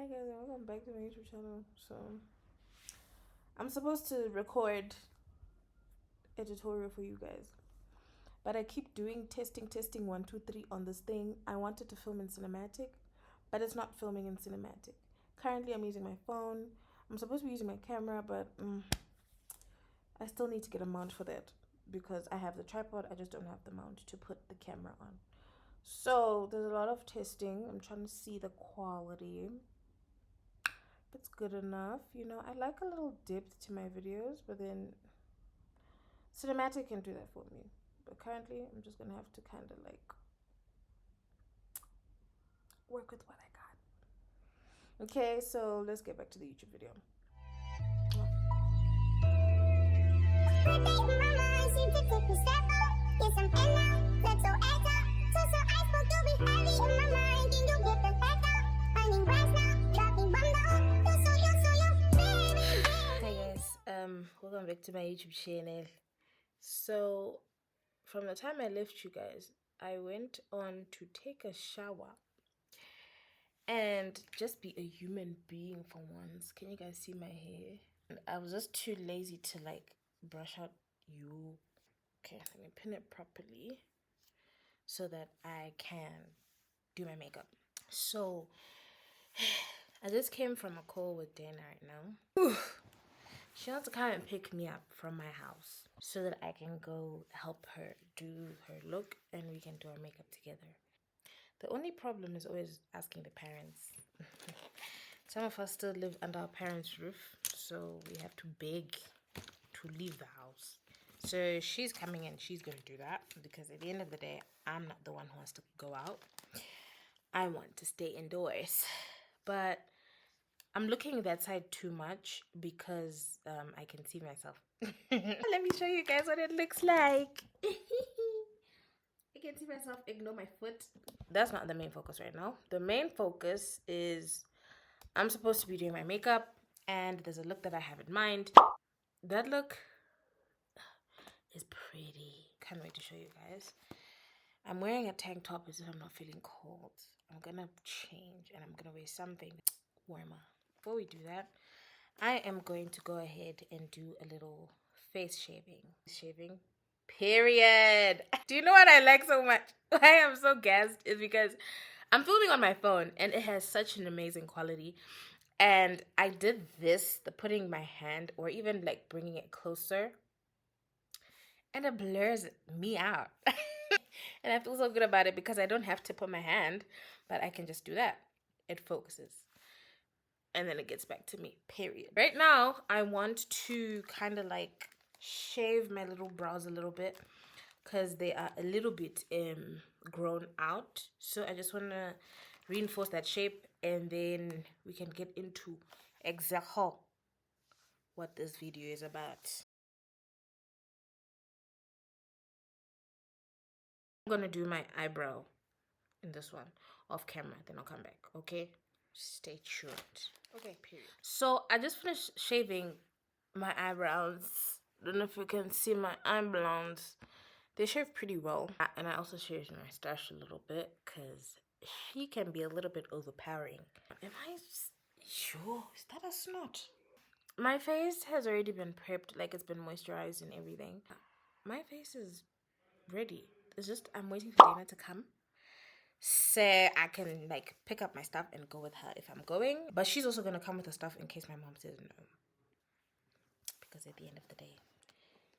Hi guys, and welcome back to my YouTube channel. So I'm supposed to record a tutorial for you guys, but I keep doing testing 1 2 3 on this thing. I wanted to film in cinematic, but it's not filming in cinematic. Currently I'm using my phone. I'm supposed to be using my camera, but I still need to get a mount for that because I have the tripod. I just don't have the mount to put the camera on. So there's a lot of testing. I'm trying to see the quality. It's good enough. You know, I like a little depth to my videos, but then cinematic can do that for me. But currently I'm just gonna have to kind of like work with what I got. Okay, so let's get back to the YouTube video. Welcome back to my YouTube channel. So from the time I left you guys, I went on to take a shower and just be a human being for once. Can you guys see my hair? And I was just too lazy to like brush out you. Okay, let me pin it properly so that I can do my makeup. So I just came from a call with Dana right now. She wants to come and pick me up from my house so that I can go help her do her look and we can do our makeup together. The only problem is always asking the parents. Some of us still live under our parents' roof, so we have to beg to leave the house. So she's coming in, she's going to do that because at the end of the day, I'm not the one who wants to go out. I want to stay indoors. But I'm looking that side too much because I can see myself. Let me show you guys what it looks like. I can see myself. Ignore my foot. That's not the main focus right now. The main focus is I'm supposed to be doing my makeup and there's a look that I have in mind. That look is pretty. Can't wait to show you guys. I'm wearing a tank top as if I'm not feeling cold. I'm gonna change and I'm gonna wear something warmer. Before we do that, I am going to go ahead and do a little face shaving. Period. Do you know what I like so much? Why I'm so gassed is because I'm filming on my phone and it has such an amazing quality. And I did this, the putting my hand or even like bringing it closer, and it blurs me out. And I feel so good about it because I don't have to put my hand, but I can just do that. It focuses. And then it gets back to me, period. Right now, I want to kind of like shave my little brows a little bit because they are a little bit grown out. So I just want to reinforce that shape and then we can get into exactly what this video is about. I'm going to do my eyebrow in this one off camera, then I'll come back, okay? Stay tuned. Okay, period. So I just finished shaving my eyebrows. Don't know if you can see my eyebrows. They shave pretty well. And I also shaved my stash a little bit because she can be a little bit overpowering. Am I sure? Is that a snot? My face has already been prepped, like it's been moisturized and everything. My face is ready. It's just I'm waiting for Dana to come so I can like pick up my stuff and go with her if I'm going. But she's also gonna come with her stuff in case my mom says no. Because at the end of the day,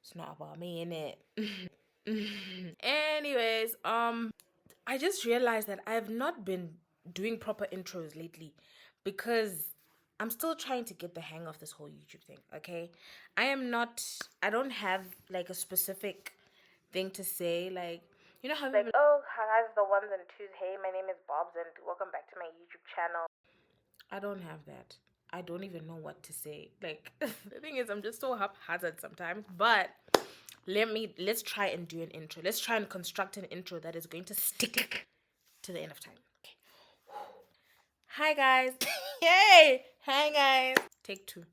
it's not about me, innit? Anyways, I just realized that I have not been doing proper intros lately because I'm still trying to get the hang of this whole YouTube thing, okay? I don't have like a specific thing to say, like, you know how like, oh, hi guys, the ones and twos, hey, my name is BARBZ and welcome back to my YouTube channel. I don't have that. I don't even know what to say. Like, the thing is, I'm just so haphazard sometimes, but let's try and do an intro. Let's try and construct an intro that is going to stick to the end of time. Okay. Hi guys. Yay! Hi guys. Take 2.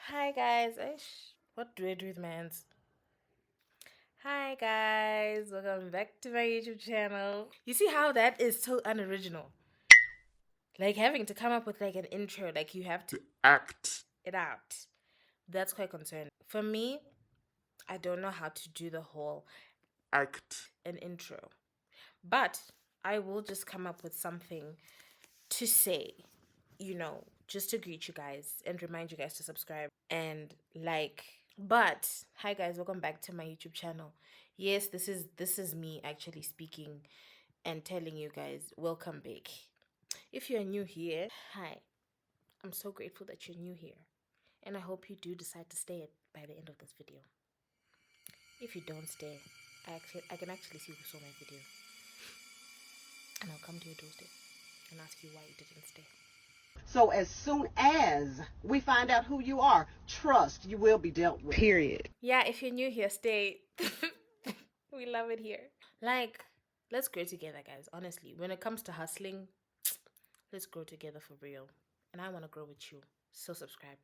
Hi guys. What do I do with my hands? Hi guys, welcome back to my YouTube channel. You see how that is so unoriginal? Like having to come up with like an intro, like you have to act it out. That's quite concerning. For me, I don't know how to do the whole act an intro. But I will just come up with something to say, you know, just to greet you guys and remind you guys to subscribe and like. But hi guys, welcome back to my YouTube channel. Yes, this is me actually speaking and telling you guys welcome back. If you're new here, hi. I'm so grateful that you're new here. And I hope you do decide to stay by the end of this video. If you don't stay, I can actually see who saw my video. And I'll come to your doorstep and ask you why you didn't stay. So as soon as we find out who you are, trust you will be dealt with. Period. Yeah, if you're new here, stay. We love it here. Like, let's grow together, guys. Honestly, when it comes to hustling, let's grow together for real. And I want to grow with you. So subscribe.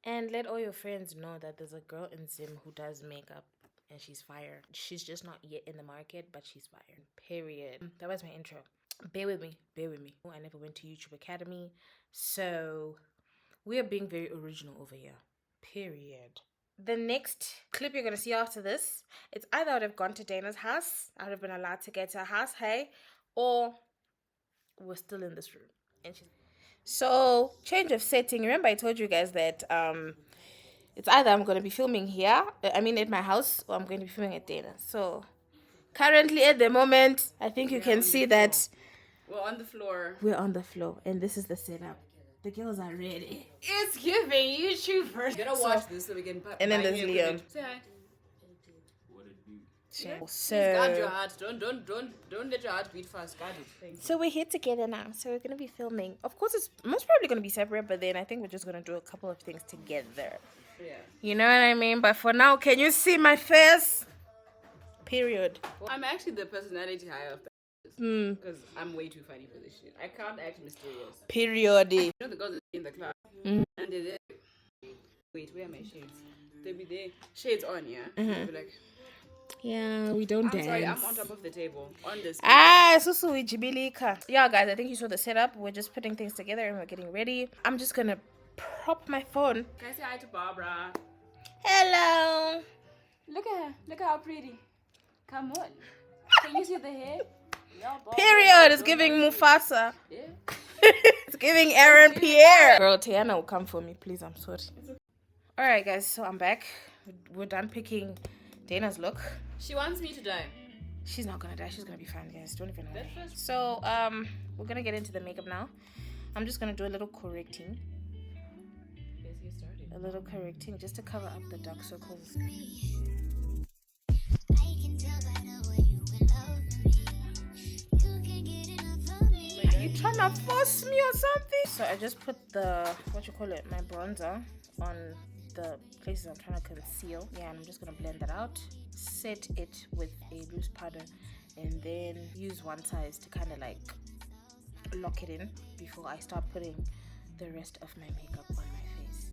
And let all your friends know that there's a girl in Zim who does makeup. And she's fire. She's just not yet in the market, but she's fire. Period. That was my intro. Bear with me. Bear with me. I never went to YouTube Academy. So we are being very original over here. Period. The next clip you're going to see after this, it's either I would have gone to Dana's house, I would have been allowed to get to her house, hey, or we're still in this room. And so, change of setting. Remember I told you guys that it's either I'm going to be filming here, at my house, or I'm going to be filming at Dana. So, currently at the moment, I think you can see that we're on the floor. We're on the floor, and this is the setup. The girls are ready. It's giving YouTubers. You gotta watch this so we can. And then there's Liam. Say hi. So please guard your heart. Don't let your heart beat fast. Guard it. So we're here together now. So we're gonna be filming. Of course, it's most probably gonna be separate, but then I think we're just gonna do a couple of things together. Yeah. You know what I mean? But for now, can you see my face? Period. Well, I'm actually the personality high of because I'm way too funny for this shit. I can't act mysterious. Period. You know the girls in the class and they're there. Wait, where are my shades? They'll be there, shades on, yeah. They'll be like, yeah, we don't dance. Sorry, I'm on top of the table on this. Yeah, guys, I think you saw the setup. We're just putting things together and we're getting ready. I'm just gonna prop my phone. Can I say hi to Barbara? Hello. Look at her. Look at how pretty. Come on. Can you see the hair? Period. It's giving Mufasa. Yeah. It's giving Aaron Pierre. Girl, Tiana will come for me, please. I'm sorry. Alright, guys. So I'm back. We're done picking Dana's look. She wants me to die. She's not gonna die. She's gonna be fine, guys. Don't even worry. So we're gonna get into the makeup now. I'm just gonna do a little correcting. A little correcting just to cover up the dark circles. Are you trying to force me or something? So I just put the, my bronzer on the places I'm trying to conceal. Yeah, and I'm just gonna blend that out. Set it with a loose powder and then use one size to kind of like lock it in before I start putting the rest of my makeup on my face.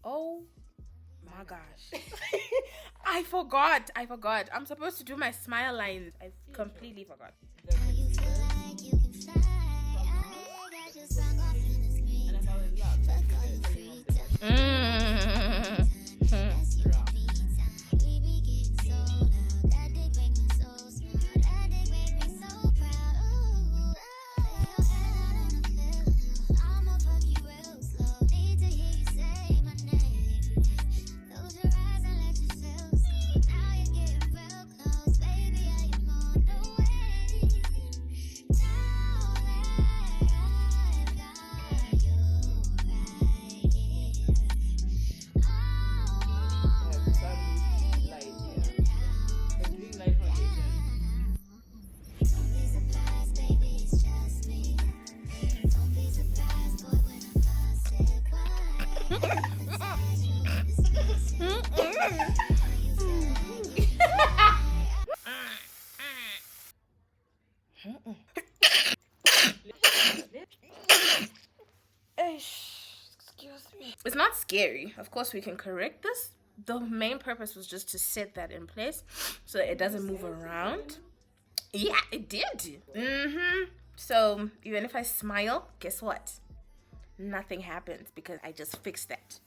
Oh my gosh. I forgot. I'm supposed to do my smile lines. I completely forgot. Excuse me. It's not scary. Of course, we can correct this. The main purpose was just to set that in place so it doesn't move around. Yeah, it did. So even if I smile, guess what? Nothing happens because I just fixed that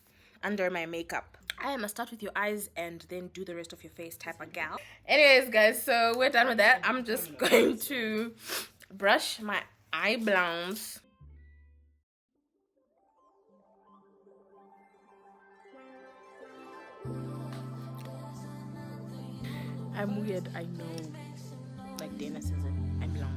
under my makeup. I must start with your eyes and then do the rest of your face type of gal. Anyways, guys, so we're done with that. I'm just going to brush my eyebrows. I'm weird, I know. Like Dana says it. I'm long.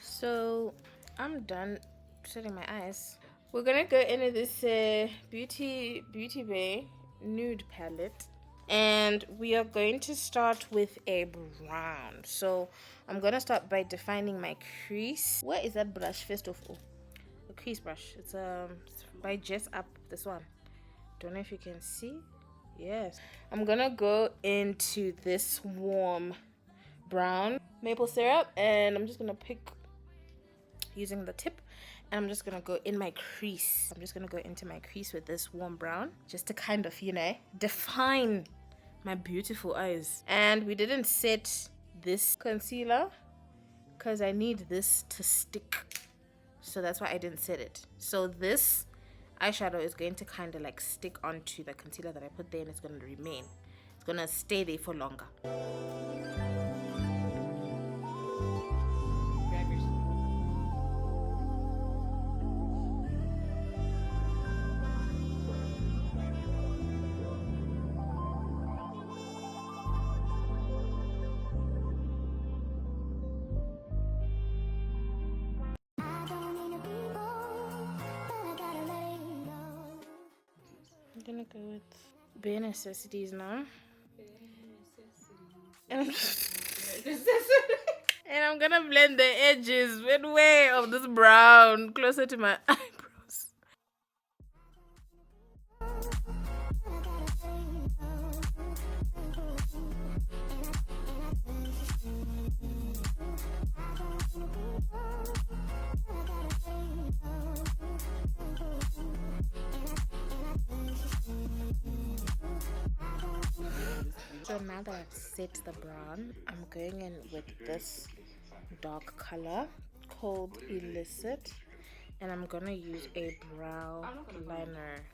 So I'm done setting my eyes. We're gonna go into this Beauty Bay Nude palette, and we are going to start with a brown. So I'm gonna start by defining my crease. Where is that brush first of all? The crease brush. It's by Jess Up. This one. Don't know if you can see. Yes. I'm gonna go into this warm brown maple syrup, and I'm just gonna pick using the tip, and I'm just gonna go in my crease. I'm just gonna go into my crease with this warm brown just to kind of, you know, define my beautiful eyes. And we didn't set this concealer because I need this to stick, so that's why I didn't set it. So this eyeshadow is going to kind of like stick onto the concealer that I put there, and it's going to remain. It's going to stay there for longer. I'm gonna go with bare necessities now. And I'm gonna blend the edges midway of this brown closer to my eyebrows. So now that I've set the brown, I'm going in with this dark color called Illicit, and I'm gonna use a brow liner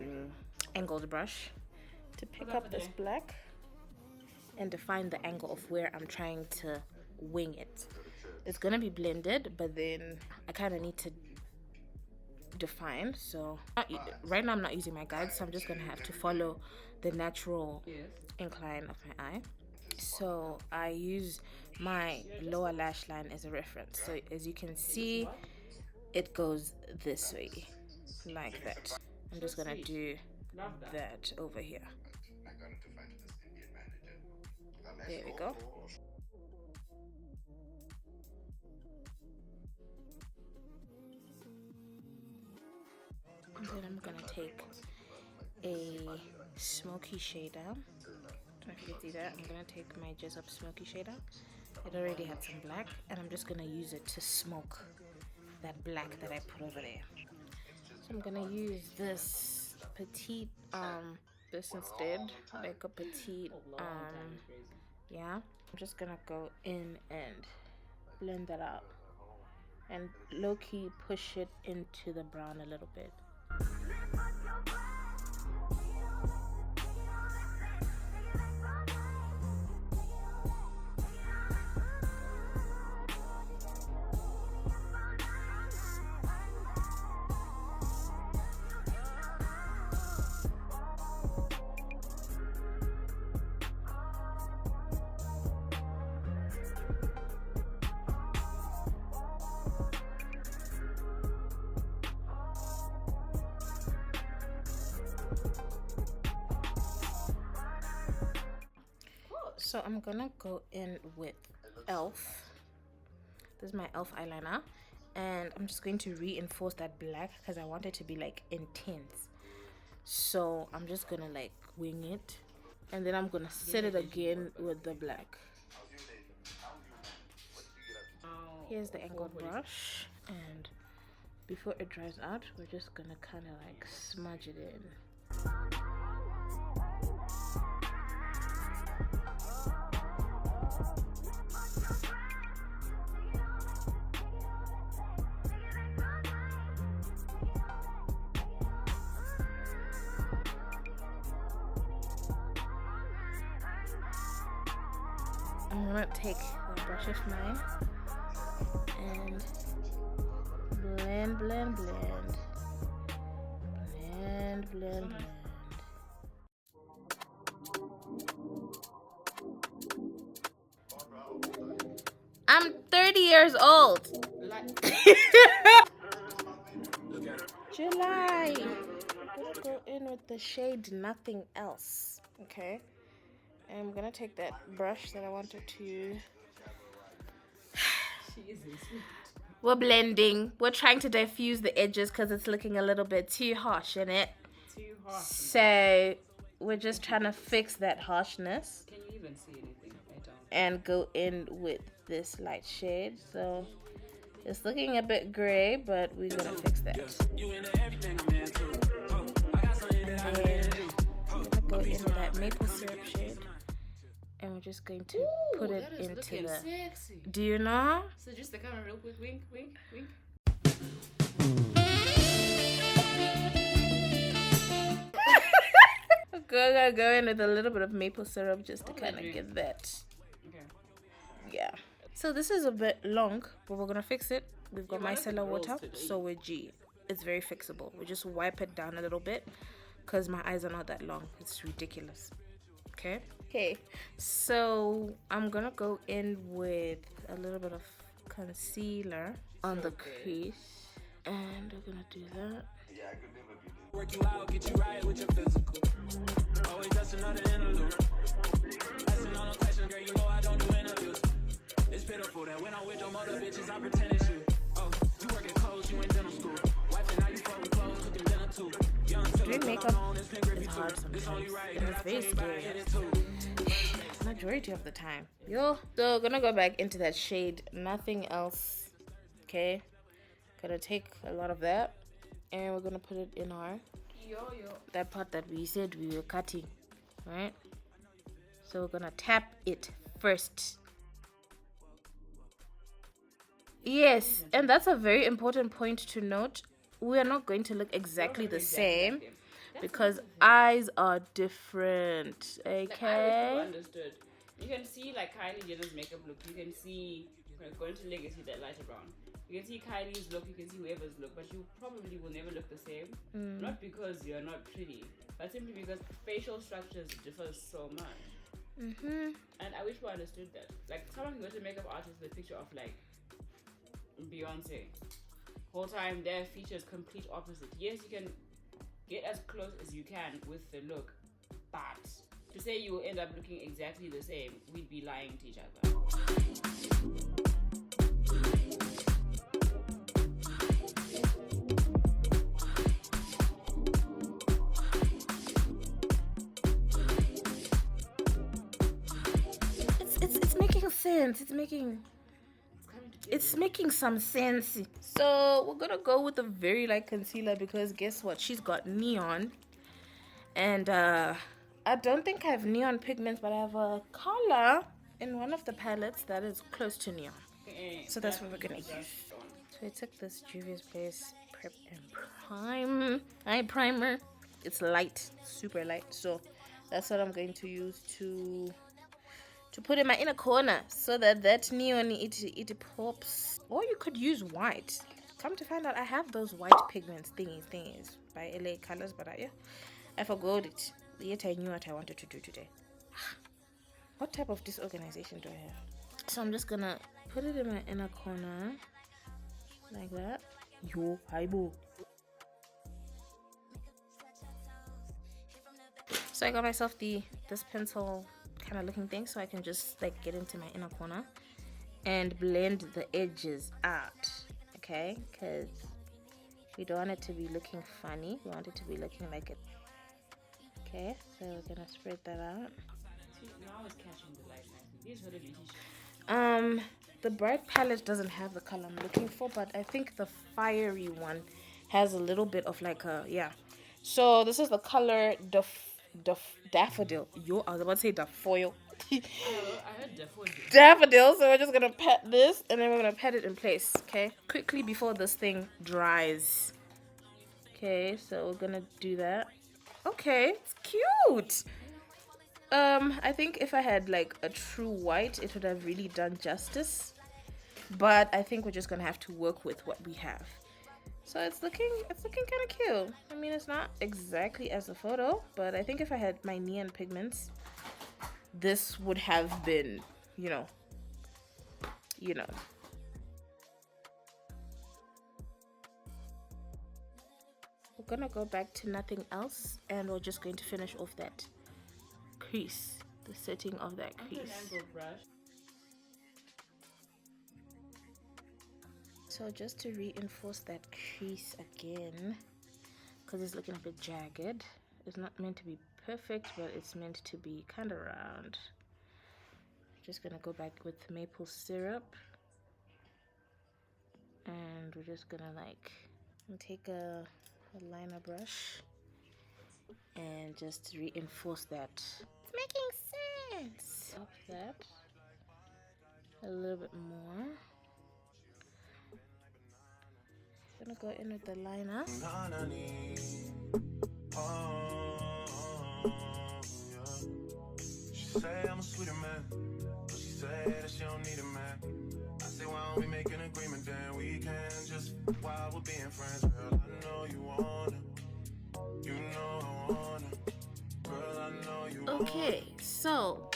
angled brush to pick up this black and define the angle of where I'm trying to wing it. It's gonna be blended, but then I kind of need to define. So right now I'm not using my guide, so I'm just gonna have to follow the natural incline of my eye. So I use my lower lash line as a reference. So as you can see, it goes this way, like that. I'm just gonna do that over here. There we go. And then I'm gonna take a smoky shader. I don't know if you can see that. I'm gonna take my Jazz Up smoky shader. It already had some black, and I'm just gonna use it to smoke that black that I put over there. So I'm gonna use this petite this instead, like a petite yeah. I'm just gonna go in and blend that out and low-key push it into the brown a little bit. So I'm gonna go in with Elf. This is my Elf eyeliner, and I'm just going to reinforce that black because I want it to be like intense. So I'm just gonna like wing it, and then I'm gonna set it again with the black. Here's the angled brush, and before it dries out, we're just gonna kind of like smudge it in. I'm gonna take a brush of mine and blend, blend, blend, blend, blend, blend. I'm 30 years old. July. I'm gonna go in with the shade Nothing Else. Okay. And I'm gonna take that brush that I wanted to. We're blending. We're trying to diffuse the edges because it's looking a little bit too harsh in it. Too harsh. So we're just trying to fix that harshness. Can you even see anything? I don't. And go in with this light shade. So it's looking a bit gray, but we're gonna fix that. And then I'm gonna go in with that maple syrup shade. And we're just going to put it into the. Sexy. Do you know? So just the camera real quick, wink, wink, wink. I'm gonna go in with a little bit of maple syrup just to kind of get that. Okay. Yeah. So this is a bit long, but we're gonna fix it. We've got Yeah, micellar rolls water, today. so we're G. It's very fixable. We just wipe it down a little bit because my eyes are not that long. It's ridiculous. Okay. Okay. So I'm gonna go in with a little bit of concealer on the crease, and we're gonna do that. Work you out, get you right with your physical. Always just another interlude. Asking all the questions, girl, you know I don't do interviews. It's pitiful that when I'm with your mother bitches, I pretend it's you. Oh, you work at clothes, you in dental school. Wife and now you fuck with clothes, cooking dinner too. Doing makeup is hard sometimes, and it's very scary. Majority of the time. So gonna go back into that shade Nothing Else. Okay, gonna take a lot of that, and we're gonna put it in our that part that we said we were cutting, right? So we're gonna tap it first. Yes, and that's a very important point to note. We are not going to look exactly the same because eyes are different. Like, I wish you understood. You can see like Kylie Jenner's makeup look. You can see going to Legacy that lighter brown. You can see Kylie's look. You can see whoever's look, but you probably will never look the same. Not because you're not pretty, but simply because facial structures differ so much. And I wish we understood that. Like someone can go to a makeup artist with a picture of like Beyonce. Whole time their features complete opposite. Yes, you can get as close as you can with the look, but to say you will end up looking exactly the same, we'd be lying to each other. It's making sense. It's making some sense. So we're gonna go with a very light concealer because guess what? She's got neon, and I don't think I have neon pigments, but I have a color in one of the palettes that is close to neon. So that's what we're gonna use. So I took this Juvia's Place Prep and Prime eye primer. It's light, super light. So that's what I'm going to use to put in my inner corner so that neon it pops. Or you could use white. Come to find out, I have those white pigments thingies by LA Colors, but I forgot it. Yet I knew what I wanted to do today. What type of disorganization do I have? So I'm just gonna put it in my inner corner like that. Yo, hi boo. So I got myself this pencil kind of looking thing, so I can just like get into my inner corner and blend the edges out, okay? Because we don't want it to be looking funny. We want it to be looking like it. Okay, so we're gonna spread that out. See, now it's catching the light nicely. These are the beauty. The bright palette doesn't have the color I'm looking for, but I think the fiery one has a little bit of like a, yeah. So this is the color daffodil. Yo, I was about to say daffodil. I heard daffodil. Daffodil. So we're just gonna pat this, and then we're gonna pat it in place, okay? Quickly before this thing dries. Okay, so we're gonna do that. Okay, it's cute. I think if I had like a true white, it would have really done justice. But I think we're just gonna have to work with what we have. So it's looking kind of cute. I mean, it's not exactly as a photo, but I think if I had my neon pigments, this would have been, you know. We're gonna go back to nothing else, and we're just going to finish off that crease, the setting of that crease. So just to reinforce that crease again, because it's looking a bit jagged. It's not meant to be perfect, but it's meant to be kind of round. Just gonna go back with maple syrup, and we're just gonna like take a liner brush and just reinforce that. It's making sense. Up that a little bit more. Gonna go in with the liner. She say I'm a sweeter man, but she say that she don't need a man. I say why don't we make an agreement, then we can just while we're being friends. Girl, I know you wanna, you know I wanna. Girl, I know you wanna. Okay, so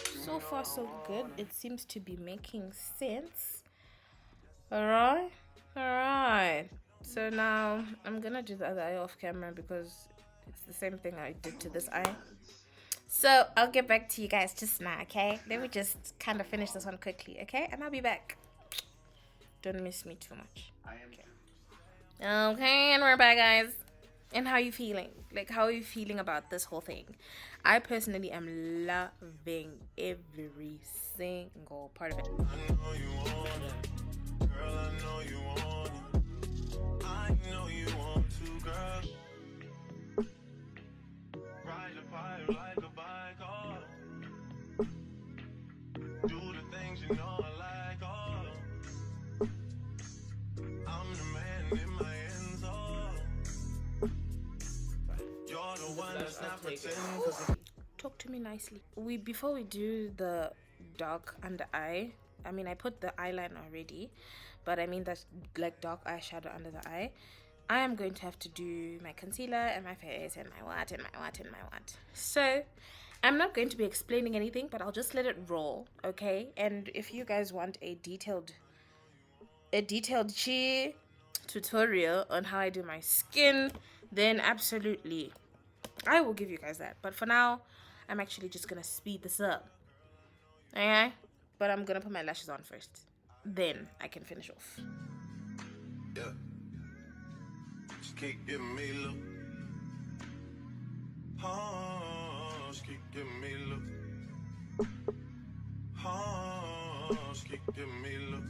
far so good. It seems to be making sense. Alright. So now I'm gonna do the other eye off camera because it's the same thing I did to this eye. So I'll get back to you guys just now, okay? Let me just kind of finish this one quickly, okay? And I'll be back. Don't miss me too much. Okay, and we're back, guys. And how are you feeling? Like, how are you feeling about this whole thing? I personally am loving every single part of it. I know you wanna, girl, I know you wanna. I know you want to, girl. Ride a bike like a bike, oh. Do the things you know I like, oh. I'm the man in my ends, oh. You're the one that's not pretending. Talk to me nicely. Before we do the dark under eye, I mean, I put the eyeliner already, but I mean that's like dark eyeshadow under the eye. I am going to have to do my concealer and my face and my what and my what and my what. So I'm not going to be explaining anything, but I'll just let it roll, okay? And if you guys want a detailed tutorial on how I do my skin, then absolutely I will give you guys that. But for now, I'm actually just gonna speed this up. Okay? But I'm gonna put my lashes on first. Then I can finish off. Yeah. She keep giving me look. Oh, she keep giving me look. Oh, she keep giving me look.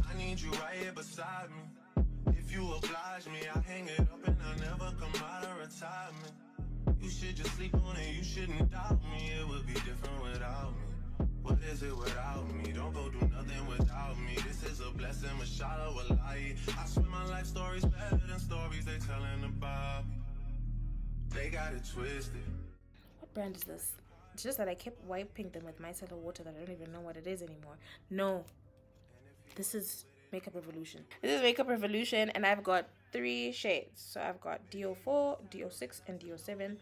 I need you right here beside me. If you oblige me, I hang it up and I never come out of retirement. You should just sleep on it, you shouldn't doubt me. It would be different without me. What is it without me? Don't go do nothing without me. This is a blessing, mashallah wallahi. I swear my life story's better than stories they telling about me. They got it twisted. What brand is this? It's just that I kept wiping them with micellar water that I don't even know what it is anymore. No. This is Makeup Revolution. This is Makeup Revolution, and I've got 3 shades. So I've got DO4, DO6, and DO7.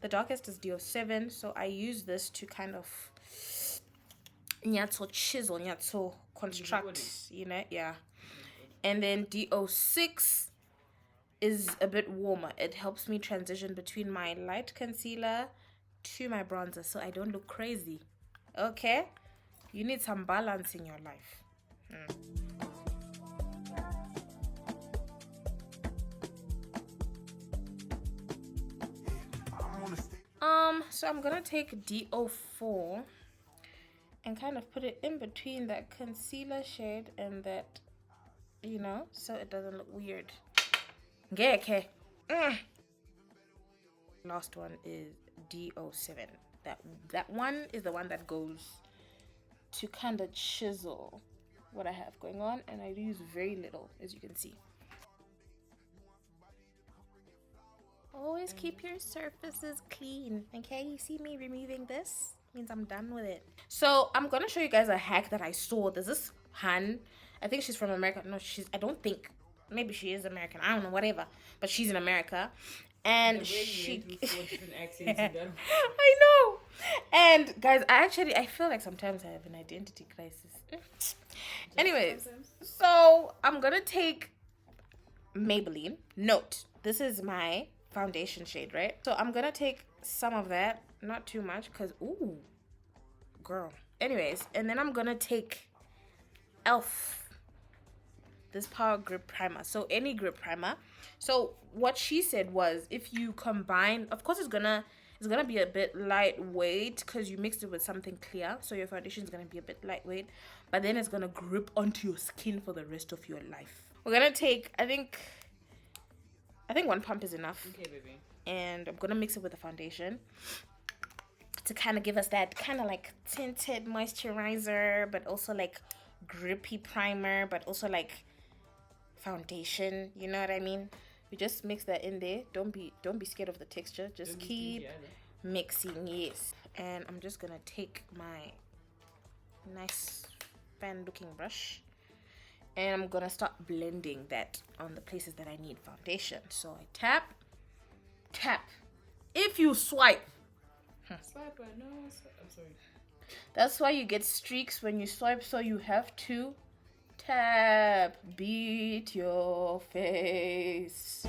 The darkest is DO7, so I use this to kind of chisel, construct, you know, yeah. And then DO6 is a bit warmer. It helps me transition between my light concealer to my bronzer so I don't look crazy. Okay? You need some balance in your life. So I'm gonna take DO4 and kind of put it in between that concealer shade and that, you know, so it doesn't look weird. Okay. Last one is DO7. That one is the one that goes to kind of chisel what I have going on, and I use very little, as you can see. Always keep your surfaces clean, okay? You see me removing this? Means I'm done with it. So I'm gonna show you guys a hack that I saw. There's this Han, I think she's from America. No, I don't think, maybe she is American, I don't know, whatever, but she's in America. And she I know. And guys, I feel like sometimes I have an identity crisis. Anyways, so I'm gonna take Maybelline Note. This is my foundation shade, right? So I'm gonna take some of that, not too much, because ooh girl. Anyways, and then I'm gonna take Elf, this Powergrip primer. So any grip primer. So what she said was, if you combine, of course it's gonna be a bit lightweight because you mixed it with something clear, so your foundation is gonna be a bit lightweight, but then it's gonna grip onto your skin for the rest of your life. We're gonna take, I think 1 pump is enough. Okay, baby. And I'm gonna mix it with the foundation to kind of give us that kind of like tinted moisturizer, but also like grippy primer, but also like foundation, you know what I mean? You just mix that in there. Don't be scared of the texture. Just keep mixing, yes. And I'm just gonna take my nice fan looking brush, and I'm gonna start blending that on the places that I need foundation. So I tap. If you swipe, I'm sorry. That's why you get streaks when you swipe, so you have to tap, beat your face.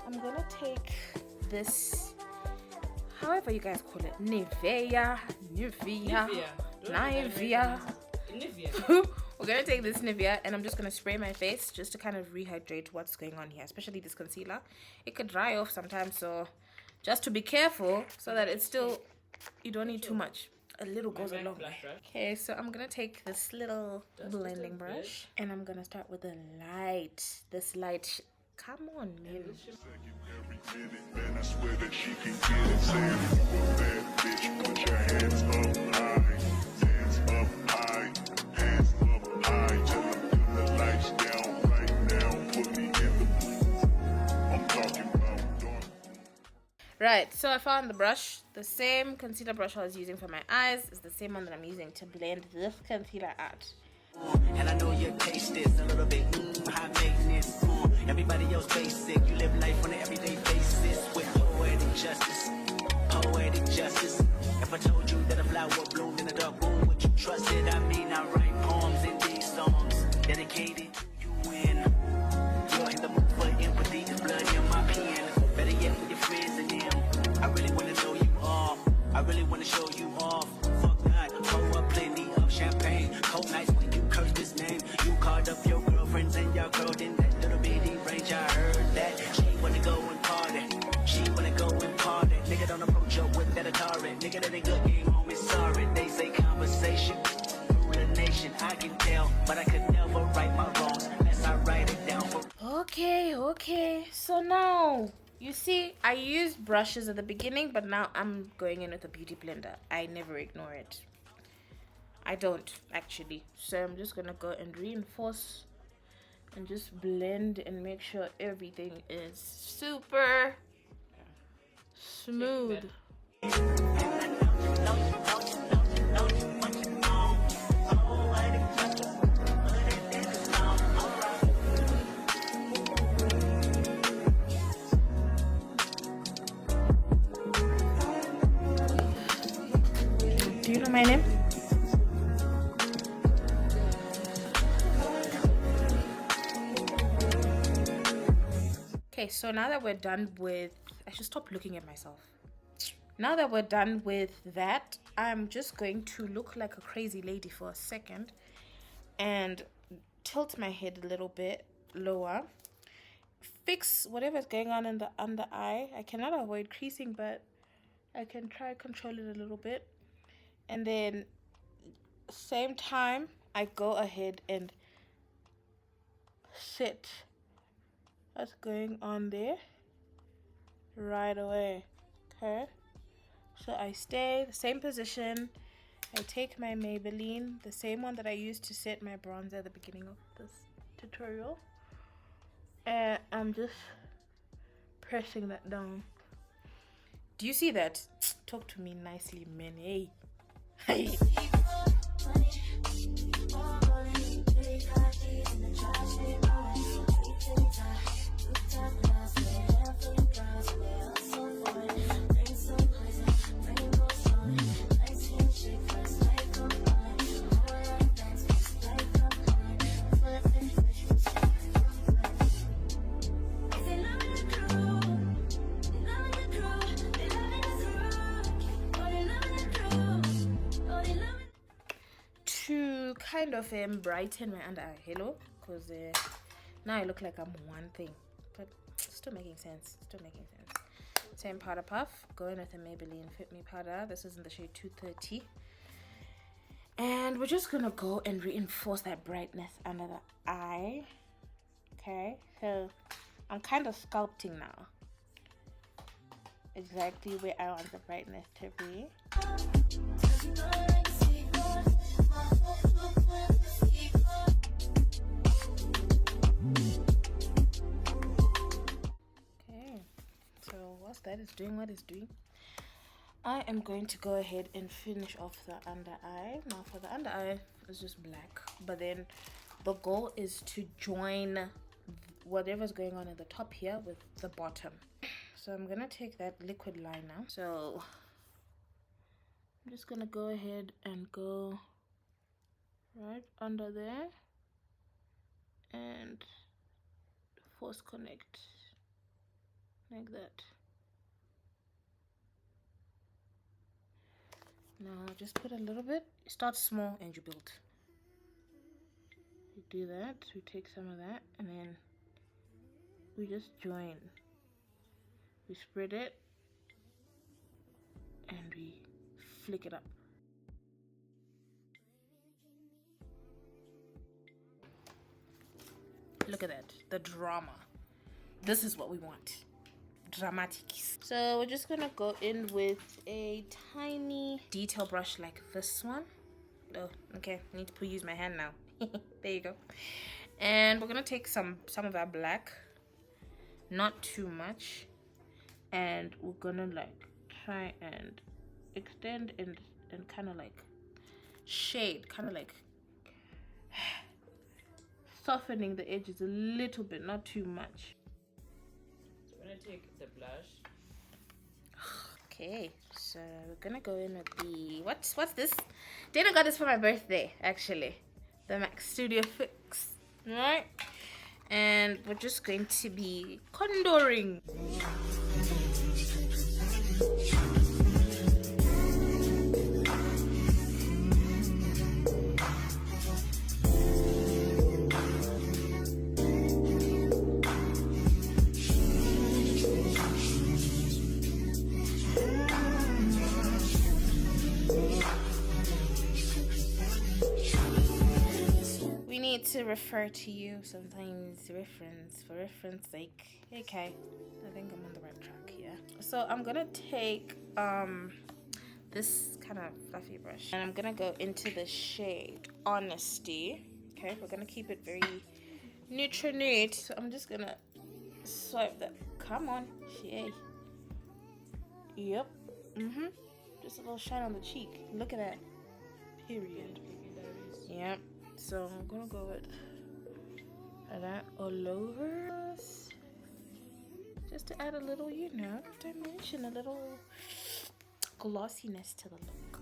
I'm gonna take this, however you guys call it, Nivea. We're gonna take this Nivea, and I'm just gonna spray my face just to kind of rehydrate what's going on here, especially this concealer. It could dry off sometimes, so just to be careful so that it's still, you don't need too much. A little goes a long way. Okay, so I'm gonna take this little blending brush, and I'm gonna start with the light. This light. Come on, man. Man, I swear that she can get it. Say if you a bad bitch, put your hands up high. Hands up high. Hands up high. Tell them put the lights down right now. Put me in the blue. I'm talking about dark. Right, so I found the brush. The same concealer brush I was using for my eyes is the same one that I'm using to blend this concealer out. And I know your taste is a little bit high maintenance. Everybody else basic. You live life on an everyday basis with poetic justice. Poetic justice. If I told you that a flower bloomed in a dark room, would you trust it? I mean, I write poems in these songs dedicated to you when you're in the mood for empathy. There's blood in my pen. Better yet, with your friends and them. I really want to know you off. I really want to show you off. Fuck that. Pour up plenty of champagne. Cold nights when you curse this name. You called up your girlfriends and your girl in that little bitty range. I heard that she wanna go and party. She wanna go and party. Nigga don't approach her with that Atari. Nigga that ain't good game home is sorry. They say conversation rule a nation. I can tell, but I could never right my wrongs unless I write it down for. Okay. So now, you see, I used brushes at the beginning, but now I'm going in with a beauty blender. I never ignore it. I don't, actually. So I'm just gonna go and reinforce and just blend and make sure everything is super smooth. Do you know my name? Okay, so now that we're done with... I should stop looking at myself. Now that we're done with that, I'm just going to look like a crazy lady for a second and tilt my head a little bit lower. Fix whatever's going on in the under eye. I cannot avoid creasing, but I can try control it a little bit. And then same time, I go ahead and set what's going on there right away. Okay, so I stay the same position. I take my Maybelline, the same one that I used to set my bronzer at the beginning of this tutorial, and I'm just pressing that down. Do you see that? Talk to me nicely, man. Hey. Hey. To kind of brighten my under eye, hello, because now I look like I'm one thing, but still making sense. Same powder puff, going with the Maybelline Fit Me powder. This is in the shade 230, and we're just gonna go and reinforce that brightness under the eye. Okay, so I'm kind of sculpting now, exactly where I want the brightness to be. Okay, so whilst that is doing what it's doing, I am going to go ahead and finish off the under eye. Now for the under eye, it's just black, but then the goal is to join whatever's going on at the top here with the bottom. So I'm gonna take that liquid liner. So I'm just gonna go ahead and go right under there and force connect like that. Now just put a little bit. Start small and you build. You do that, we take some of that, and then we just join. We spread it and we flick it up. Look at that, the drama. This is what we want. Dramatic. So we're just gonna go in with a tiny detail brush like this one. Oh, okay, I need to use my hand now. There you go. And we're gonna take some of our black, not too much, and we're gonna like try and extend and kind of like shade, kind of like softening the edges a little bit, not too much. So I'm gonna take the blush. Okay, so we're gonna go in with the what's this? Dana got this for my birthday, actually. The MAC Studio Fix, right? And we're just going to be contouring. To refer to you sometimes, for reference sake. Okay, I think I'm on the right track here. So I'm gonna take this kind of fluffy brush and I'm gonna go into the shade Honesty. Okay, we're gonna keep it very neutral nude. So I'm just gonna swipe that. Come on, yay. Yep. Just a little shine on the cheek. Look at that. Period. Yep. So I'm gonna go with that all over us, just to add a little, you know, dimension, a little glossiness to the look.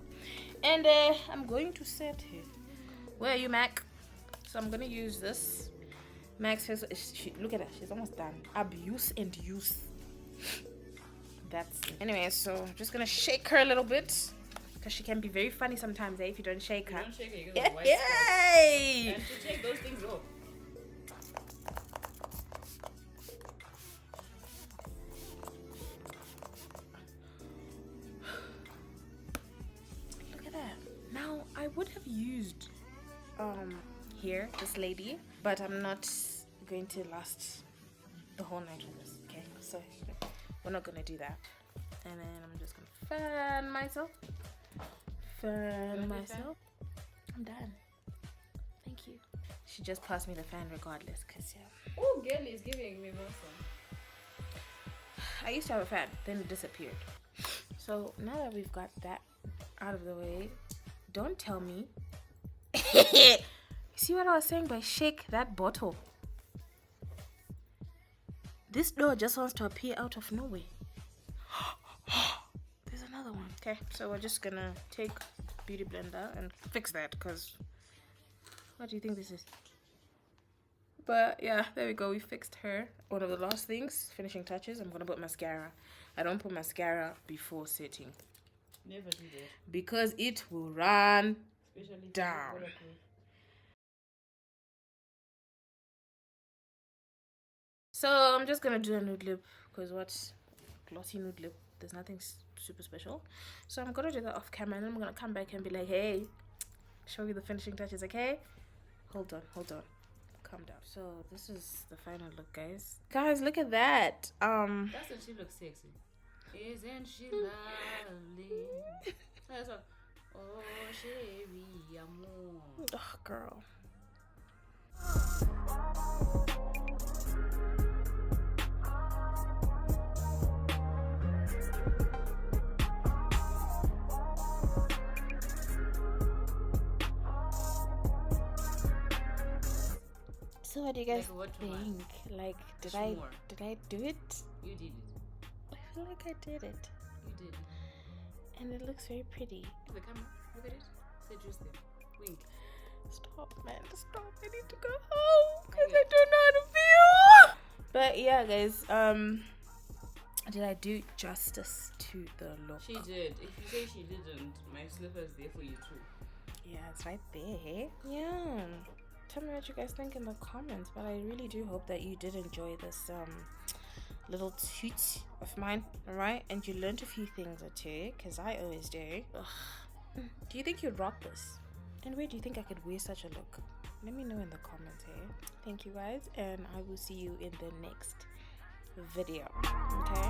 And I'm going to set it. Where are you, Mac? So I'm gonna use this Mac's face. Look at that, she's almost done. Abuse and use. That's it. Anyway, so I'm just gonna shake her a little bit. Because she can be very funny sometimes, if you don't shake her. You don't shake her, you get the white Yay! spots. And to take those things off. Look at that. Now, I would have used here, this lady, but I'm not going to last the whole night with this, okay? So, we're not going to do that. And then I'm just going to fan myself. Myself. I'm done. Thank you. She just passed me the fan regardless, cause yeah. Oh, girl is giving me also. I used to have a fan, then it disappeared. So now that we've got that out of the way, don't tell me. See what I was saying by shake that bottle? This door just wants to appear out of nowhere. There's another one. Okay, so we're just gonna take Beauty Blender and fix that, because what do you think this is? But yeah, there we go, we fixed her. One of the last things, finishing touches, I'm gonna put mascara. I don't put mascara before setting. Never do that. Because it will run Especially down. So I'm just gonna do a nude lip, because what's glossy nude lip? There's nothing super special. So I'm gonna do that off camera, and then I'm gonna come back and be like, hey, show you the finishing touches, okay? Hold on, calm down. So this is the final look, guys. Guys, look at that. That's when she looks sexy. Isn't she lovely? That's a, oh, chérie, amour. Oh, girl. So what do you guys think? Like, did I do it? You did it. I feel like I did it. You did it. And it looks very pretty. The camera, look at it. Say juice there. Wink. Stop, man. Stop. I need to go home because I don't know how to feel. But yeah, guys, did I do justice to the look? She did. If you say she didn't, my slipper's there for you too. Yeah, it's right there. Yeah. Tell me what you guys think in the comments, but I really do hope that you did enjoy this little toot of mine, alright? And you learned a few things or two, because I always do. Ugh. Do you think you'd rock this? And where do you think I could wear such a look? Let me know in the comments here. Thank you guys, and I will see you in the next video, okay?